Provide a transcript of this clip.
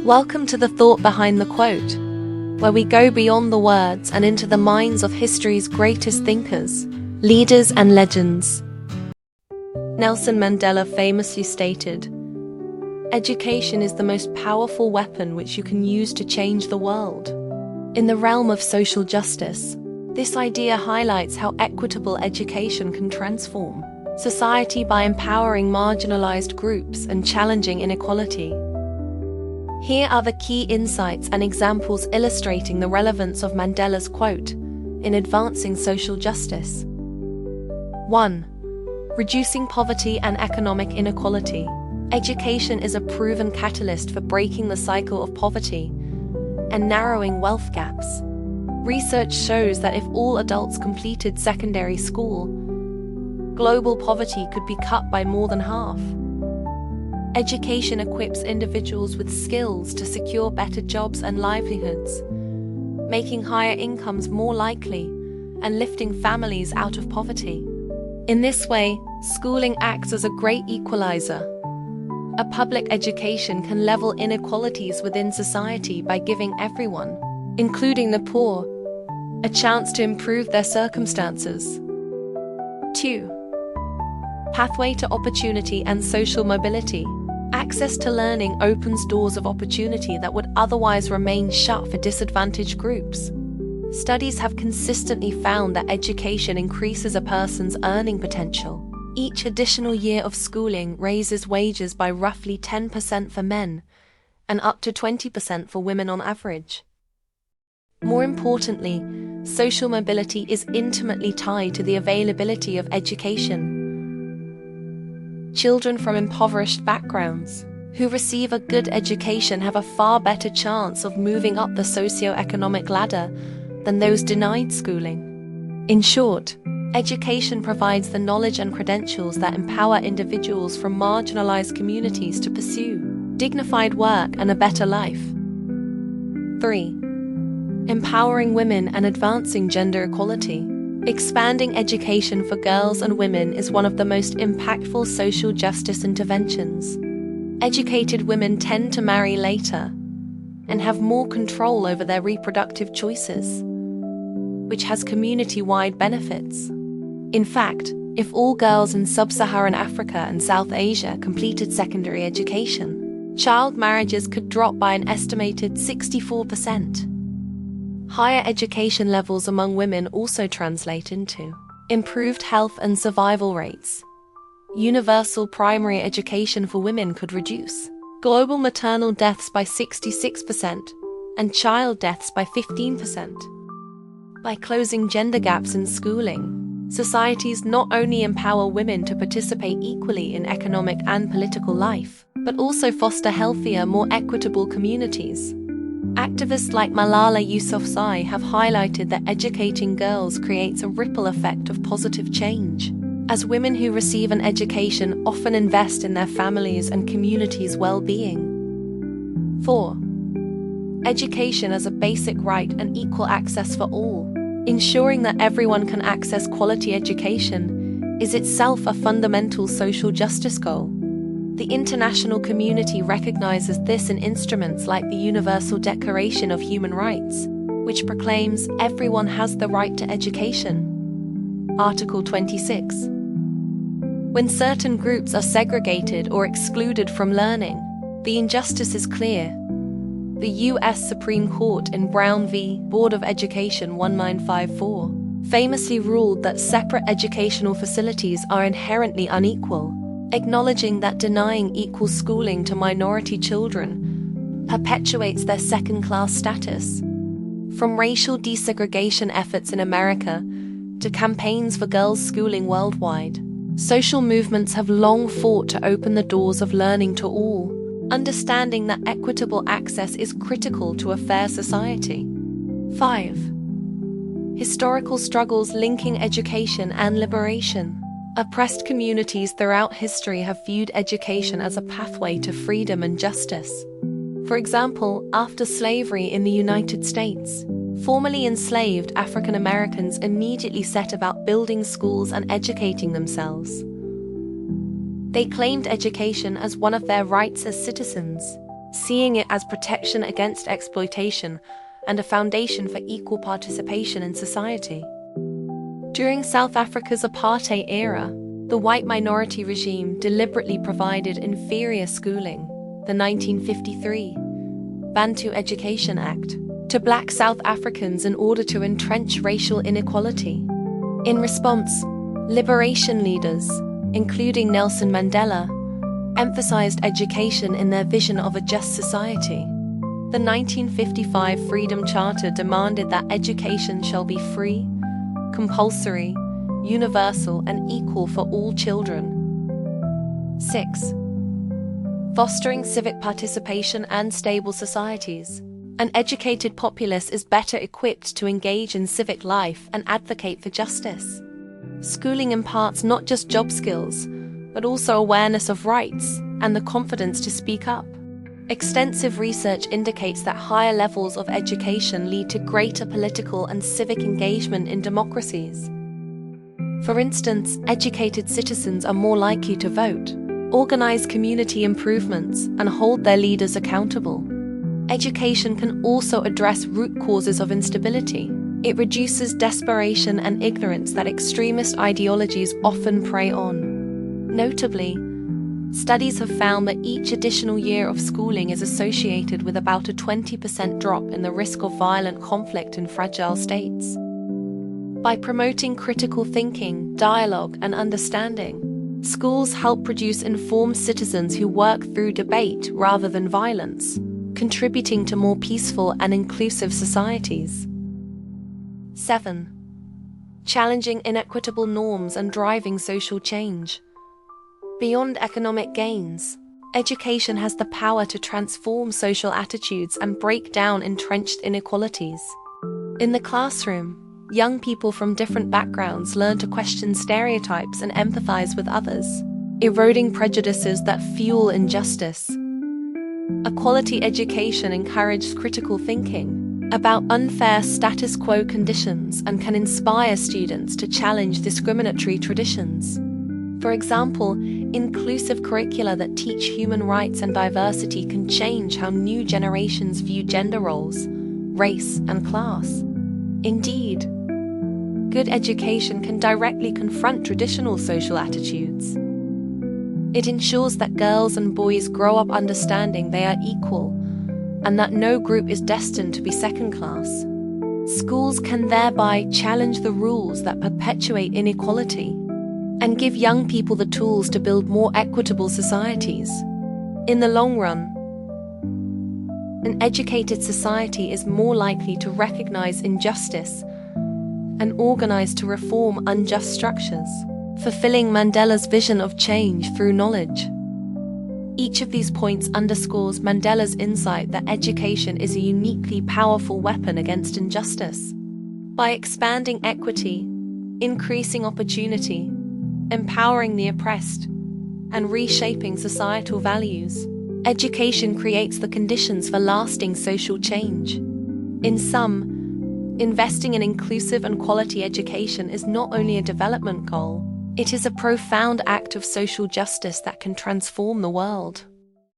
Welcome to the thought behind the quote, where we go beyond the words and into the minds of history's greatest thinkers, leaders and legends. Nelson Mandela famously stated, "Education is the most powerful weapon which you can use to change the world." In the realm of social justice, this idea highlights how equitable education can transform society by empowering marginalized groups and challenging inequality. Here are the key insights and examples illustrating the relevance of Mandela's quote in advancing social justice. 1. Reducing poverty and economic inequality. Education is a proven catalyst for breaking the cycle of poverty and narrowing wealth gaps. Research shows that if all adults completed secondary school, global poverty could be cut by more than half. Education equips individuals with skills to secure better jobs and livelihoods, making higher incomes more likely and lifting families out of poverty. In this way, schooling acts as a great equalizer. A public education can level inequalities within society by giving everyone, including the poor, a chance to improve their circumstances. 2. Pathway to opportunity and social mobility. Access to learning opens doors of opportunity that would otherwise remain shut for disadvantaged groups. Studies have consistently found that education increases a person's earning potential. Each additional year of schooling raises wages by roughly 10% for men and up to 20% for women on average. More importantly, social mobility is intimately tied to the availability of education. Children from impoverished backgrounds who receive a good education have a far better chance of moving up the socio-economic ladder than those denied schooling. In short, education provides the knowledge and credentials that empower individuals from marginalized communities to pursue dignified work and a better life. 3. Empowering women and advancing gender equality. Expanding education for girls and women is one of the most impactful social justice interventions. Educated women tend to marry later and have more control over their reproductive choices, which has community-wide benefits. In fact, if all girls in sub-Saharan Africa and South Asia completed secondary education, child marriages could drop by an estimated 64%. Higher education levels among women also translate into improved health and survival rates. Universal primary education for women could reduce global maternal deaths by 66% and child deaths by 15%. By closing gender gaps in schooling, societies not only empower women to participate equally in economic and political life, but also foster healthier, more equitable communities. Activists like Malala Yousafzai have highlighted that educating girls creates a ripple effect of positive change, as women who receive an education often invest in their families' and communities' well-being. 4. Education as a basic right and equal access for all. Ensuring that everyone can access quality education is itself a fundamental social justice goal. The international community recognizes this in instruments like the Universal Declaration of Human Rights, which proclaims everyone has the right to education. Article 26. When certain groups are segregated or excluded from learning, the injustice is clear. The U.S. Supreme Court in Brown v. Board of Education 1954 famously ruled that separate educational facilities are inherently unequal, acknowledging that denying equal schooling to minority children perpetuates their second-class status. From racial desegregation efforts in America to campaigns for girls' schooling worldwide, social movements have long fought to open the doors of learning to all, understanding that equitable access is critical to a fair society. 5. Historical struggles linking education and liberation. Oppressed communities throughout history have viewed education as a pathway to freedom and justice. For example, after slavery in the United States, formerly enslaved African Americans immediately set about building schools and educating themselves. They claimed education as one of their rights as citizens. seeing it as protection against exploitation and a foundation for equal participation in society. During South Africa's apartheid era, the white minority regime deliberately provided inferior schooling, the 1953 Bantu Education Act, to black South Africans in order to entrench racial inequality. In response, liberation leaders, including Nelson Mandela, emphasized education in their vision of a just society. The 1955 Freedom Charter demanded that education shall be free, compulsory, universal, and equal for all children. 6. Fostering civic participation and stable societies. An educated populace is better equipped to engage in civic life and advocate for justice. Schooling imparts not just job skills, but also awareness of rights and the confidence to speak up. Extensive research indicates that higher levels of education lead to greater political and civic engagement in democracies. For instance, educated citizens are more likely to vote, organize community improvements, and hold their leaders accountable. Education can also address root causes of instability. It reduces desperation and ignorance that extremist ideologies often prey on. Notably, studies have found that each additional year of schooling is associated with about a 20% drop in the risk of violent conflict in fragile states. By promoting critical thinking, dialogue, and understanding, schools help produce informed citizens who work through debate rather than violence, contributing to more peaceful and inclusive societies. 7. Challenging inequitable norms and driving social change. Beyond economic gains, education has the power to transform social attitudes and break down entrenched inequalities. In the classroom, young people from different backgrounds learn to question stereotypes and empathize with others, eroding prejudices that fuel injustice. A quality education encourages critical thinking about unfair status quo conditions and can inspire students to challenge discriminatory traditions. For example, inclusive curricula that teach human rights and diversity can change how new generations view gender roles, race, and class. Indeed, good education can directly confront traditional social attitudes. It ensures that girls and boys grow up understanding they are equal and that no group is destined to be second class. Schools can thereby challenge the rules that perpetuate inequality and give young people the tools to build more equitable societies. In the long run, an educated society is more likely to recognize injustice and organize to reform unjust structures, fulfilling Mandela's vision of change through knowledge. Each of these points underscores Mandela's insight that education is a uniquely powerful weapon against injustice. By expanding equity, increasing opportunity, empowering the oppressed, and reshaping societal values, education creates the conditions for lasting social change. In sum, investing in inclusive and quality education is not only a development goal, it is a profound act of social justice that can transform the world.